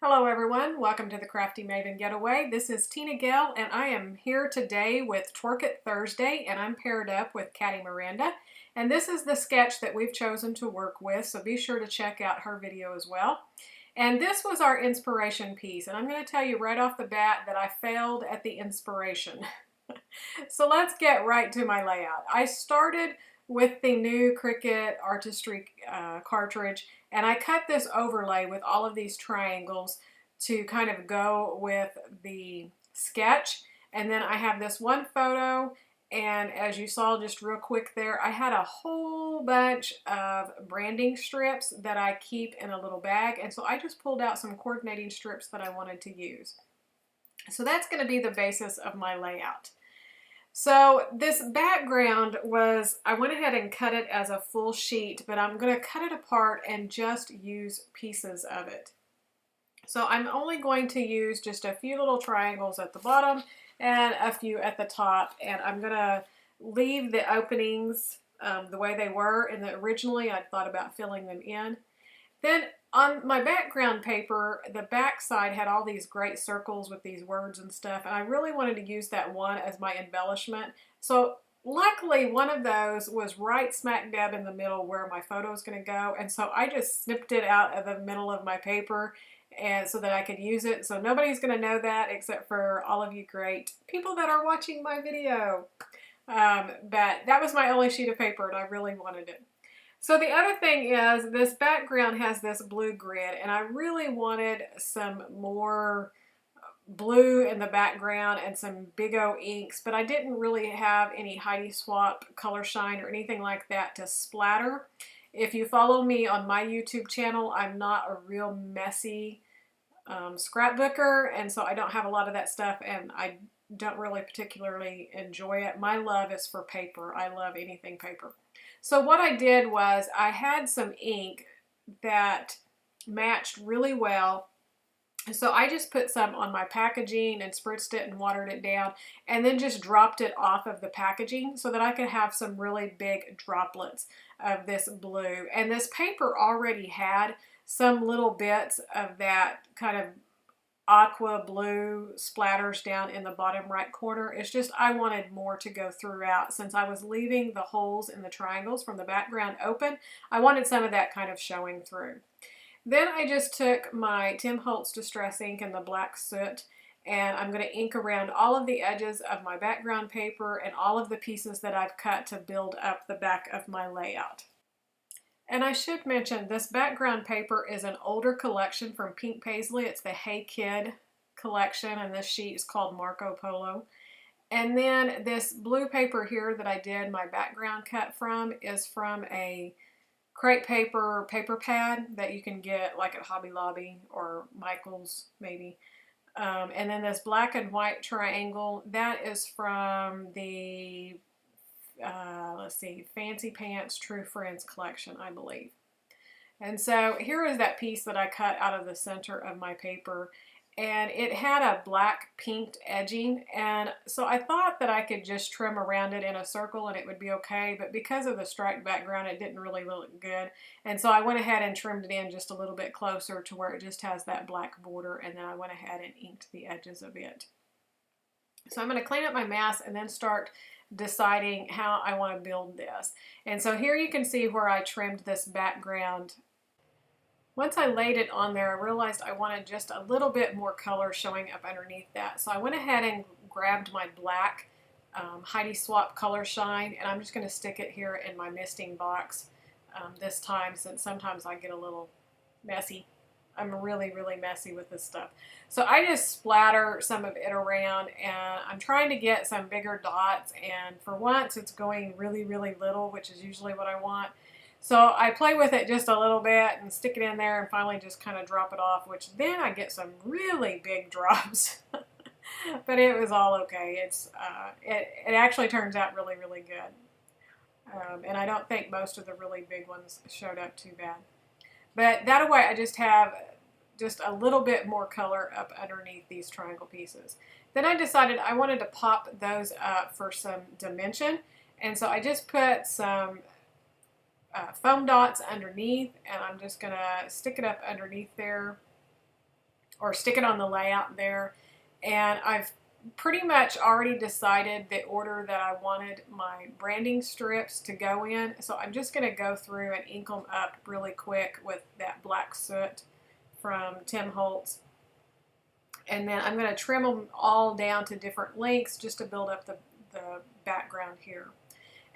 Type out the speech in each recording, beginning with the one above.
Hello everyone, welcome to the Crafty Maven Getaway. This is TinaGale and I am here today with Twerk It Thursday and I'm paired up with Caddy Miranda. And this is the sketch that we've chosen to work with, so be sure to check out her video as well. And this was our inspiration piece, and I'm going to tell you right off the bat that I failed at the inspiration. So let's get right to my layout. I started with the new Cricut Artistry cartridge, and I cut this overlay with all of these triangles to kind of go with the sketch. And then I have this one photo, and as you saw just real quick there, I had a whole bunch of branding strips that I keep in a little bag, and so I just pulled out some coordinating strips that I wanted to use. So that's going to be the basis of my layout. So this background was, I went ahead and cut it as a full sheet, but I'm going to cut it apart and just use pieces of it. So I'm only going to use just a few little triangles at the bottom and a few at the top, and I'm going to leave the openings the way they were, and originally I thought about filling them in. Then on my background paper, the back side had all these great circles with these words and stuff, and I really wanted to use that one as my embellishment. So luckily one of those was right smack dab in the middle where my photo is going to go, and so I just snipped it out of the middle of my paper and so that I could use it. So nobody's going to know that except for all of you great people that are watching my video. But that was my only sheet of paper and I really wanted it. So the other thing is this background has this blue grid, and I really wanted some more blue in the background and some big O inks, but I didn't really have any Heidi Swapp color shine or anything like that to splatter. If you follow me on my YouTube channel, I'm not a real messy scrapbooker, and so I don't have a lot of that stuff, and I don't really particularly enjoy it. My love is for paper. I love anything paper. So what I did was I had some ink that matched really well. So I just put some on my packaging and spritzed it and watered it down and then just dropped it off of the packaging so that I could have some really big droplets of this blue. And this paper already had some little bits of that kind of aqua blue splatters down in the bottom right corner. It's just I wanted more to go throughout since I was leaving the holes in the triangles from the background open. I wanted some of that kind of showing through. Then I just took my Tim Holtz Distress ink in the black soot, and I'm going to ink around all of the edges of my background paper and all of the pieces that I've cut to build up the back of my layout. And I should mention, this background paper is an older collection from Pink Paislee. It's the Hey Kid collection, and this sheet is called Marco Polo. And then this blue paper here that I did my background cut from is from a crepe paper pad that you can get like at Hobby Lobby or Michael's maybe. And then this black and white triangle, that is from the let's see, Fancy Pants True Friends collection, I believe. And so here is that piece that I cut out of the center of my paper, and it had a black pinked edging, and so I thought that I could just trim around it in a circle and it would be okay, but because of the striped background it didn't really look good, and so I went ahead and trimmed it in just a little bit closer to where it just has that black border, and then I went ahead and inked the edges of it. So I'm going to clean up my mess and then start deciding how I want to build this. And so here you can see where I trimmed this background. Once I laid it on there, I realized I wanted just a little bit more color showing up underneath that. So I went ahead and grabbed my black Heidi Swapp Color Shine, and I'm just going to stick it here in my misting box this time, since sometimes I get a little messy. I'm really, really messy with this stuff. So I just splatter some of it around, and I'm trying to get some bigger dots, and for once it's going really, really little, which is usually what I want. So I play with it just a little bit and stick it in there and finally just kind of drop it off, which then I get some really big drops. But it was all okay. It actually turns out really, really good. And I don't think most of the really big ones showed up too bad. But that way I just have just a little bit more color up underneath these triangle pieces. Then I decided I wanted to pop those up for some dimension. And so I just put some foam dots underneath, and I'm just going to stick it up underneath there. or stick it on the layout there. And I've pretty much already decided the order that I wanted my branding strips to go in. So I'm just going to go through and ink them up really quick with that black soot from Tim Holtz. And then I'm going to trim them all down to different lengths just to build up the background here.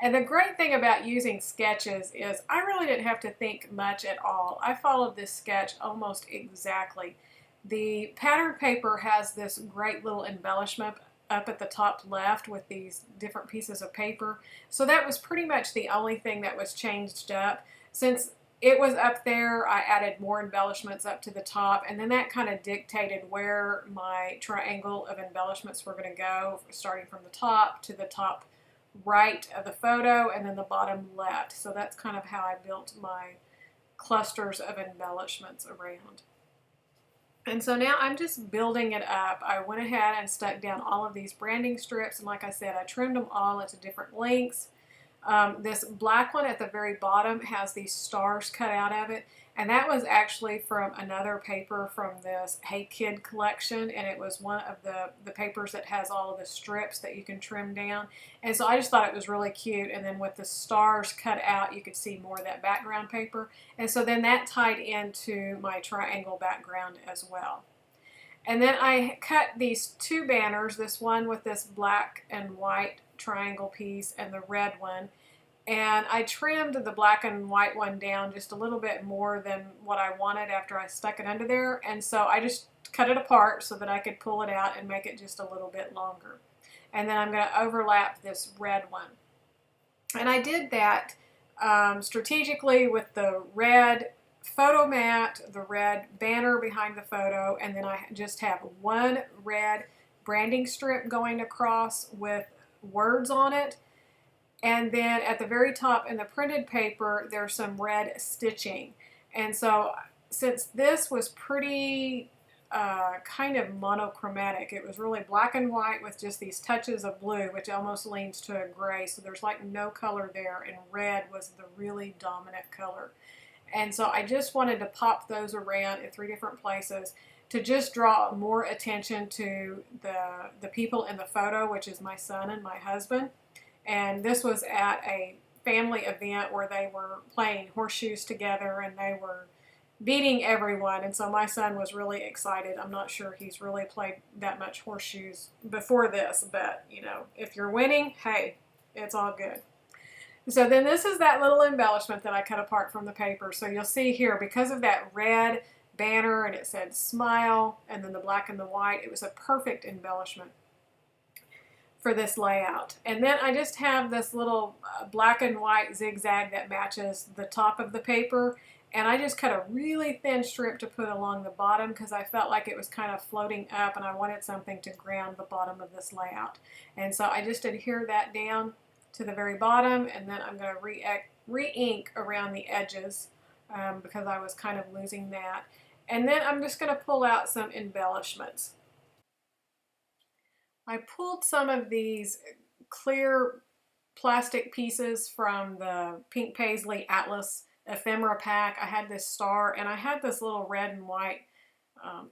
And the great thing about using sketches is I really didn't have to think much at all. I followed this sketch almost exactly. The pattern paper has this great little embellishment up at the top left with these different pieces of paper. So that was pretty much the only thing that was changed up. Since it was up there, I added more embellishments up to the top, and then that kind of dictated where my triangle of embellishments were going to go, starting from the top to the top right of the photo and then the bottom left. So that's kind of how I built my clusters of embellishments around. And so now I'm just building it up. I went ahead and stuck down all of these branding strips, and like I said, I trimmed them all into different lengths. This black one at the very bottom has these stars cut out of it, and that was actually from another paper from this Hey Kid collection, and it was one of the papers that has all of the strips that you can trim down. And so I just thought it was really cute, and then with the stars cut out you could see more of that background paper, and so then that tied into my triangle background as well. And then I cut these two banners, this one with this black and white triangle piece and the red one, and I trimmed the black and white one down just a little bit more than what I wanted after I stuck it under there, and so I just cut it apart so that I could pull it out and make it just a little bit longer. And then I'm going to overlap this red one, and I did that strategically with the red photo mat, the red banner behind the photo, and then I just have one red branding strip going across with words on it, and then at the very top in the printed paper there's some red stitching. And so since this was pretty kind of monochromatic, it was really black and white with just these touches of blue, which almost leans to a gray, so there's like no color there, and red was the really dominant color. And so I just wanted to pop those around in 3 different places to just draw more attention to the people in the photo, which is my son and my husband. And this was at a family event where they were playing horseshoes together and they were beating everyone. And so my son was really excited. I'm not sure he's really played that much horseshoes before this, but you know, if you're winning, hey, it's all good. So then this is that little embellishment that I cut apart from the paper. So you'll see here, because of that red banner and it said smile and then the black and the white, it was a perfect embellishment for this layout. And then I just have this little black and white zigzag that matches the top of the paper, and I just cut a really thin strip to put along the bottom because I felt like it was kind of floating up and I wanted something to ground the bottom of this layout. And so I just adhere that down to the very bottom, and then I'm going to re-ink around the edges because I was kind of losing that. And then I'm just going to pull out some embellishments. I pulled some of these clear plastic pieces from the Pink Paislee Atlas Ephemera pack. I had this star and I had this little red and white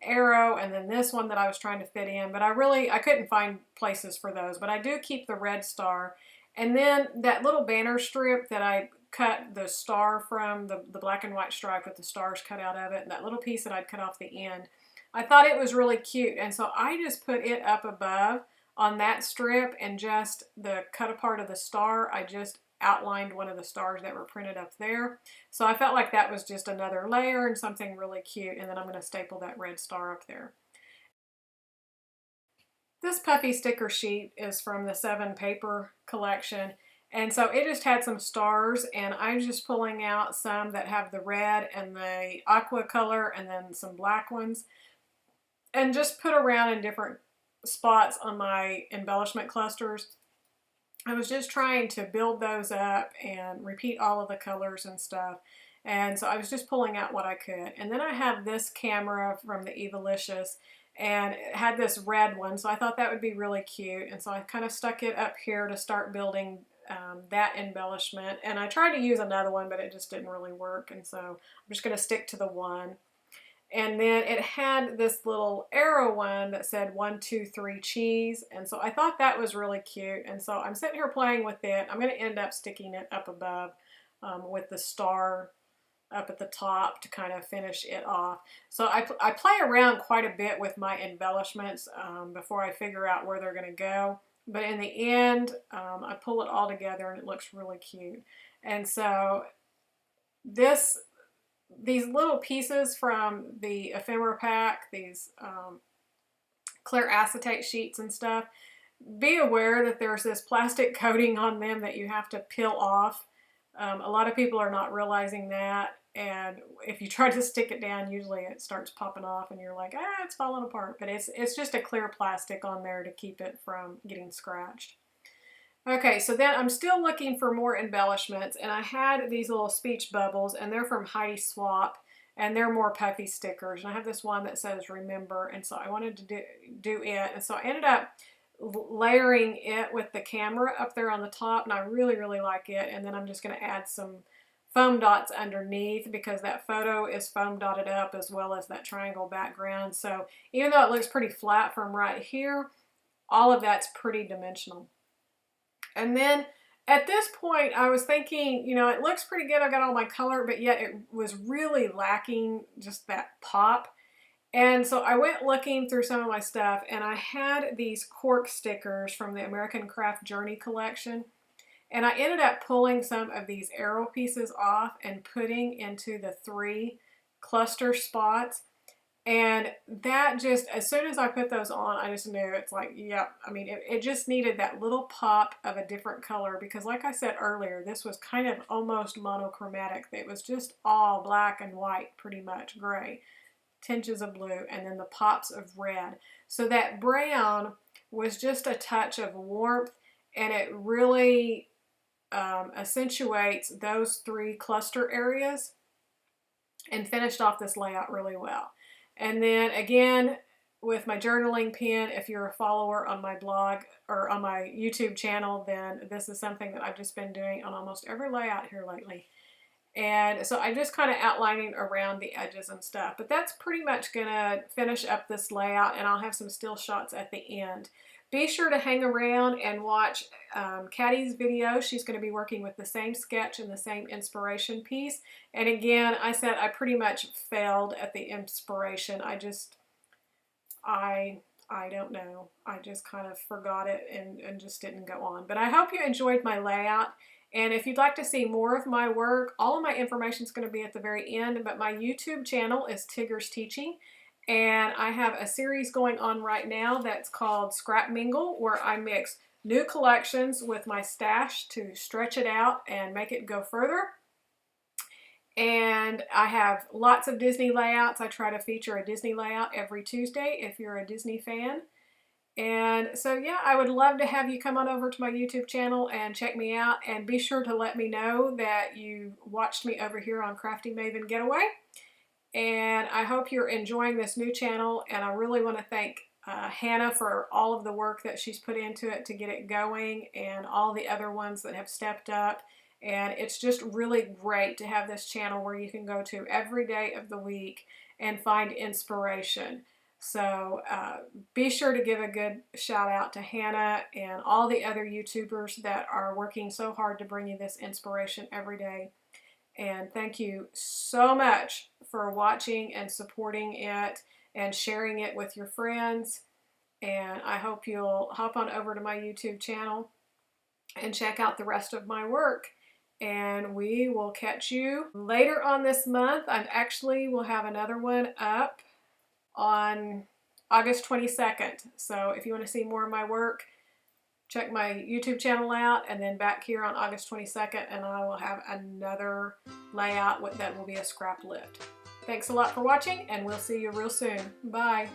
arrow, and then this one that I was trying to fit in, but I couldn't find places for those, but I do keep the red star. And then that little banner strip that I cut the star from, the black and white stripe with the stars cut out of it, and that little piece that I'd cut off the end, I thought it was really cute, and so I just put it up above on that strip, and just the cut apart of the star, I just outlined one of the stars that were printed up there. So I felt like that was just another layer and something really cute, and then I'm going to staple that red star up there. This puffy sticker sheet is from the 7 paper collection, and so it just had some stars, and I'm just pulling out some that have the red and the aqua color and then some black ones, and just put around in different spots on my embellishment clusters. I was just trying to build those up and repeat all of the colors and stuff, and so I was just pulling out what I could. And then I have this camera from the Evalicious, and it had this red one, so I thought that would be really cute, and so I kind of stuck it up here to start building that embellishment. And I tried to use another one, but it just didn't really work, and so I'm just going to stick to the one. And then it had this little arrow one that said 1, 2, 3 cheese. And so I thought that was really cute. And so I'm sitting here playing with it. I'm going to end up sticking it up above with the star up at the top to kind of finish it off. So I play around quite a bit with my embellishments before I figure out where they're going to go. But in the end, I pull it all together and it looks really cute. And so these little pieces from the ephemera pack, these clear acetate sheets and stuff, be aware that there's this plastic coating on them that you have to peel off. A lot of people are not realizing that, and if you try to stick it down, usually it starts popping off and you're like, ah, it's falling apart. But it's just a clear plastic on there to keep it from getting scratched. Okay, so then I'm still looking for more embellishments, and I had these little speech bubbles, and they're from Heidi Swapp, and they're more puffy stickers. And I have this one that says remember, and so I wanted to do it, and so I ended up layering it with the camera up there on the top, and I really, really like it. And then I'm just going to add some foam dots underneath because that photo is foam dotted up as well as that triangle background. So even though it looks pretty flat from right here, all of that's pretty dimensional. And then at this point, I was thinking, you know, it looks pretty good. I got all my color, but yet it was really lacking just that pop. And so I went looking through some of my stuff, and I had these cork stickers from the American Craft Journey collection. And I ended up pulling some of these arrow pieces off and putting into the 3 cluster spots. And that just, as soon as I put those on, I just knew it's like, yep. I mean, it just needed that little pop of a different color because like I said earlier, this was kind of almost monochromatic. It was just all black and white, pretty much gray, tinges of blue, and then the pops of red. So that brown was just a touch of warmth, and it really accentuates those 3 cluster areas and finished off this layout really well. And then again, with my journaling pen, if you're a follower on my blog or on my YouTube channel, then this is something that I've just been doing on almost every layout here lately. And so I'm just kind of outlining around the edges and stuff. But that's pretty much going to finish up this layout, and I'll have some still shots at the end. Be sure to hang around and watch Caddy's video. She's going to be working with the same sketch and the same inspiration piece. And again, I said I pretty much failed at the inspiration. I don't know. I just kind of forgot it and just didn't go on. But I hope you enjoyed my layout. And if you'd like to see more of my work, all of my information is going to be at the very end. But my YouTube channel is Tigger's Teaching. And I have a series going on right now that's called Scrap Mingle, where I mix new collections with my stash to stretch it out and make it go further. And I have lots of Disney layouts. I try to feature a Disney layout every Tuesday if you're a Disney fan. And so yeah, I would love to have you come on over to my YouTube channel and check me out. And be sure to let me know that you watched me over here on Crafty Maven Getaway. And I hope you're enjoying this new channel, and I really want to thank Hannah for all of the work that she's put into it to get it going, and all the other ones that have stepped up. And it's just really great to have this channel where you can go to every day of the week and find inspiration. So be sure to give a good shout out to Hannah and all the other YouTubers that are working so hard to bring you this inspiration every day. And thank you so much for watching and supporting it and sharing it with your friends. And I hope you'll hop on over to my YouTube channel and check out the rest of my work. And we will catch you later on this month. I actually will have another one up on August 22nd. So if you want to see more of my work, check my YouTube channel out, and then back here on August 22nd, and I will have another layout that will be a scrap lift. Thanks a lot for watching, and we'll see you real soon. Bye.